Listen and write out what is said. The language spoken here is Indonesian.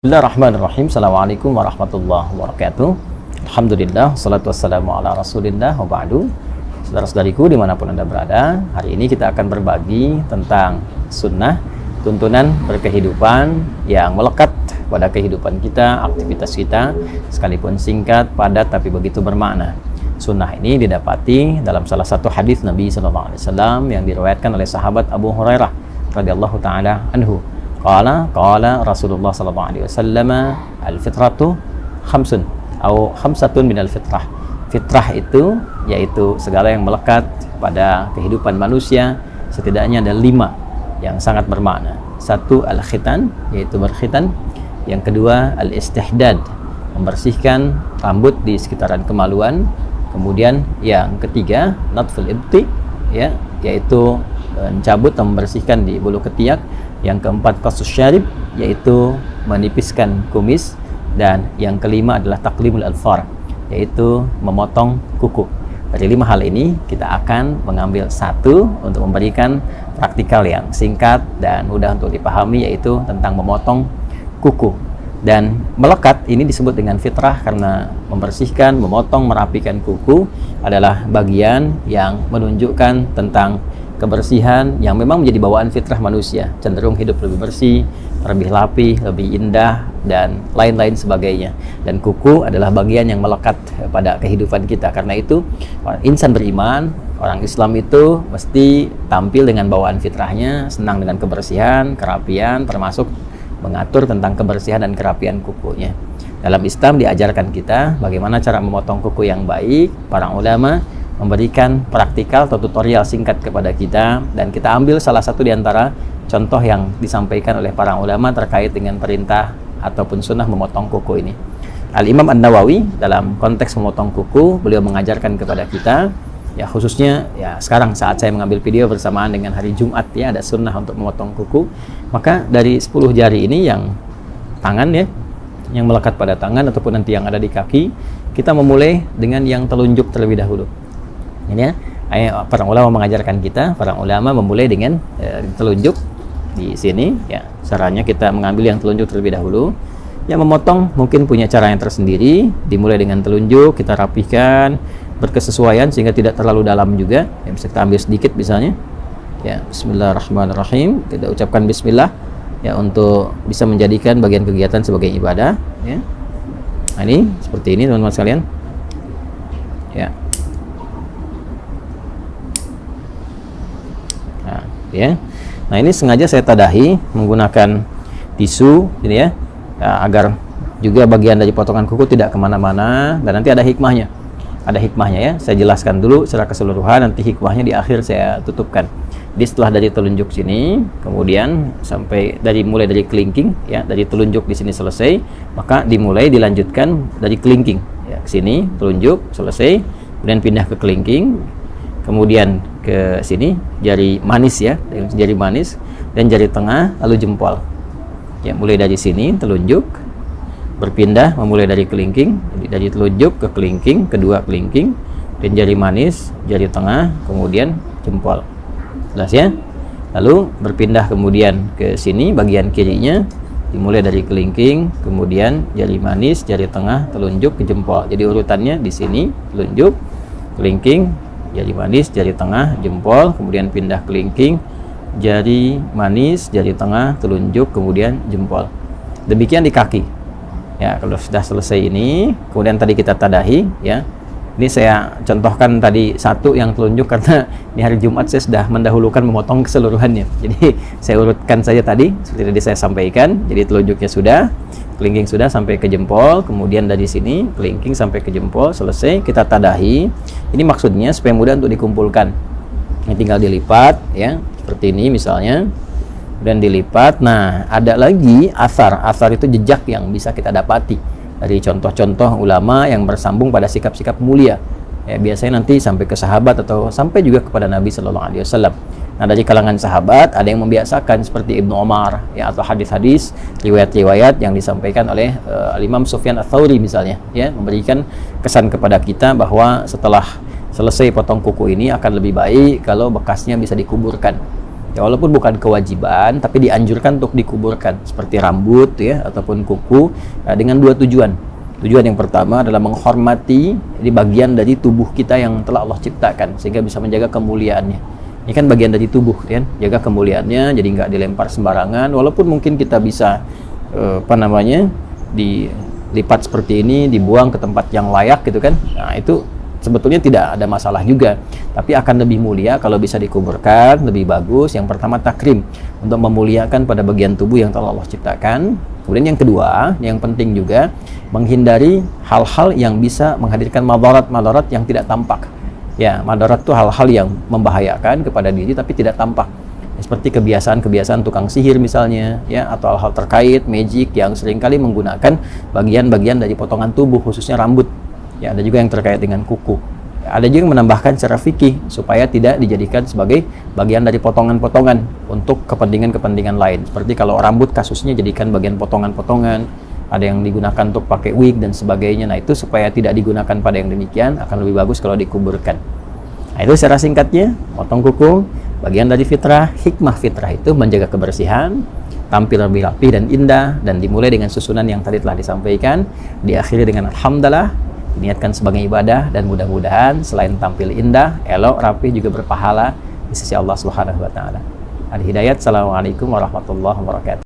Bismillahirrahmanirrahim. Assalamualaikum warahmatullahi wabarakatuh. Alhamdulillah, salatu wassalamu ala rasulillah wa ba'du. Saudara-saudariku dimanapun Anda berada, hari ini kita akan berbagi tentang sunnah, tuntunan berkehidupan yang melekat pada kehidupan kita, aktivitas kita, sekalipun singkat, padat, tapi begitu bermakna. Sunnah ini didapati dalam salah satu hadis Nabi SAW yang diriwayatkan oleh sahabat Abu Hurairah radhiyallahu ta'ala anhu. Qala Rasulullah sallallahu alaihi wasallam, al-fitratu khamsun atau khamsatun minal fitrah. Fitrah itu yaitu segala yang melekat pada kehidupan manusia, setidaknya ada 5 yang sangat bermakna. Satu, al-khitan, yaitu berkhitan. Yang kedua, al-istihdad, membersihkan rambut di sekitaran kemaluan. Kemudian yang ketiga, natful ibti, ya, yaitu mencabut atau membersihkan di bulu ketiak. Yang keempat, qasus syarib, yaitu menipiskan kumis. Dan yang kelima adalah taqlimul alfar, yaitu memotong kuku. Dari 5 hal ini kita akan mengambil satu untuk memberikan praktikal yang singkat dan mudah untuk dipahami, yaitu tentang memotong kuku. Dan melekat ini disebut dengan fitrah karena membersihkan, memotong, merapikan kuku adalah bagian yang menunjukkan tentang kebersihan yang memang menjadi bawaan fitrah manusia, cenderung hidup lebih bersih, lebih rapih, lebih indah, dan lain-lain sebagainya. Dan kuku adalah bagian yang melekat pada kehidupan kita. Karena itu insan beriman, orang Islam itu mesti tampil dengan bawaan fitrahnya, senang dengan kebersihan, kerapian, termasuk mengatur tentang kebersihan dan kerapian kukunya. Dalam Islam diajarkan kita bagaimana cara memotong kuku yang baik. Para ulama memberikan praktikal atau tutorial singkat kepada kita, dan kita ambil salah satu di antara contoh yang disampaikan oleh para ulama terkait dengan perintah ataupun sunnah memotong kuku ini. Al-Imam An-Nawawi dalam konteks memotong kuku, beliau mengajarkan kepada kita, ya khususnya ya sekarang saat saya mengambil video bersamaan dengan hari Jumat, ya ada sunnah untuk memotong kuku. Maka dari 10 jari ini yang tangan, ya, yang melekat pada tangan ataupun nanti yang ada di kaki, kita memulai dengan yang telunjuk terlebih dahulu. Ini ya, para ulama mengajarkan kita, para ulama memulai dengan telunjuk di sini, ya. Caranya kita mengambil yang telunjuk terlebih dahulu. Yang memotong mungkin punya cara yang tersendiri, dimulai dengan telunjuk, kita rapihkan berkesesuaian sehingga tidak terlalu dalam juga. Ya, bisa kita ambil sedikit misalnya. Ya, bismillahirrahmanirrahim. Kita ucapkan bismillah ya untuk bisa menjadikan bagian kegiatan sebagai ibadah, ya. Nah, ini seperti ini teman-teman sekalian. Ya. Ya. Nah, ini sengaja saya tadahi menggunakan tisu ini, ya, agar juga bagian dari potongan kuku tidak kemana-mana, dan nanti ada hikmahnya. Ada hikmahnya, ya. Saya jelaskan dulu secara keseluruhan, nanti hikmahnya di akhir saya tutupkan. Jadi setelah dari telunjuk sini, kemudian sampai mulai dari kelingking, ya, dari telunjuk di sini selesai, maka dilanjutkan dari kelingking, ya, ke sini telunjuk selesai, kemudian pindah ke kelingking, kemudian ke sini jari manis, ya, jari manis dan jari tengah, lalu jempol. Ya, mulai dari sini telunjuk, berpindah memulai dari kelingking, dari telunjuk ke kelingking, kedua kelingking, dan jari manis, jari tengah, kemudian jempol. Jelas, ya? Lalu berpindah kemudian ke sini bagian kirinya, dimulai dari kelingking, kemudian jari manis, jari tengah, telunjuk ke jempol. Jadi urutannya di sini telunjuk, kelingking, jari manis, jari tengah, jempol, kemudian pindah kelingking, jari manis, jari tengah, telunjuk, kemudian jempol. Demikian di kaki. Ya, kalau sudah selesai ini, kemudian tadi kita tadahi, ya. Ini saya contohkan tadi satu yang telunjuk karena di hari Jumat saya sudah mendahulukan memotong keseluruhannya. Jadi saya urutkan saja tadi seperti tadi saya sampaikan. Jadi telunjuknya sudah, kelingking sudah sampai ke jempol, kemudian dari sini kelingking sampai ke jempol, selesai kita tadahi. Ini maksudnya supaya mudah untuk dikumpulkan. Ini tinggal dilipat, ya, seperti ini misalnya, dan dilipat. Nah, ada lagi asar itu jejak yang bisa kita dapati dari contoh-contoh ulama yang bersambung pada sikap-sikap mulia. Ya, biasanya nanti sampai ke sahabat atau sampai juga kepada Nabi Sallallahu Alaihi Wasallam. Nah, dari kalangan sahabat ada yang membiasakan seperti Ibnu Umar, ya, atau hadis-hadis, riwayat-riwayat yang disampaikan oleh Imam Sufyan Ats-Tsauri misalnya, ya, memberikan kesan kepada kita bahwa setelah selesai potong kuku ini akan lebih baik kalau bekasnya bisa dikuburkan. Ya, walaupun bukan kewajiban, tapi dianjurkan untuk dikuburkan seperti rambut ya ataupun kuku dengan dua tujuan. Tujuan yang pertama adalah menghormati di bagian dari tubuh kita yang telah Allah ciptakan sehingga bisa menjaga kemuliaannya. Ini kan bagian dari tubuh kan, jaga kemuliaannya jadi nggak dilempar sembarangan. Walaupun mungkin kita bisa dilipat seperti ini, dibuang ke tempat yang layak gitu kan. Nah, itu sebetulnya tidak ada masalah juga, tapi akan lebih mulia kalau bisa dikuburkan, lebih bagus. Yang pertama takrim, untuk memuliakan pada bagian tubuh yang telah Allah ciptakan. Kemudian yang kedua, yang penting juga menghindari hal-hal yang bisa menghadirkan madarat yang tidak tampak. Ya, madarat itu hal-hal yang membahayakan kepada diri tapi tidak tampak. Seperti kebiasaan-kebiasaan tukang sihir misalnya, ya, atau hal-hal terkait magic yang seringkali menggunakan bagian-bagian dari potongan tubuh, khususnya rambut. Ya, ada juga yang terkait dengan kuku. Ada juga yang menambahkan secara fikih supaya tidak dijadikan sebagai bagian dari potongan-potongan untuk kepentingan-kepentingan lain. Seperti kalau rambut kasusnya jadikan bagian potongan-potongan, ada yang digunakan untuk pakai wig dan sebagainya. Nah, itu supaya tidak digunakan pada yang demikian, akan lebih bagus kalau dikuburkan. Nah, itu secara singkatnya, potong kuku, bagian dari fitrah. Hikmah fitrah itu menjaga kebersihan, tampil lebih rapi dan indah, dan dimulai dengan susunan yang tadi telah disampaikan, diakhiri dengan alhamdulillah, niatkan sebagai ibadah, dan mudah-mudahan selain tampil indah, elok, rapi, juga berpahala di sisi Allah Subhanahu wa taala. Al-Hidayat. Assalamualaikum warahmatullahi wabarakatuh.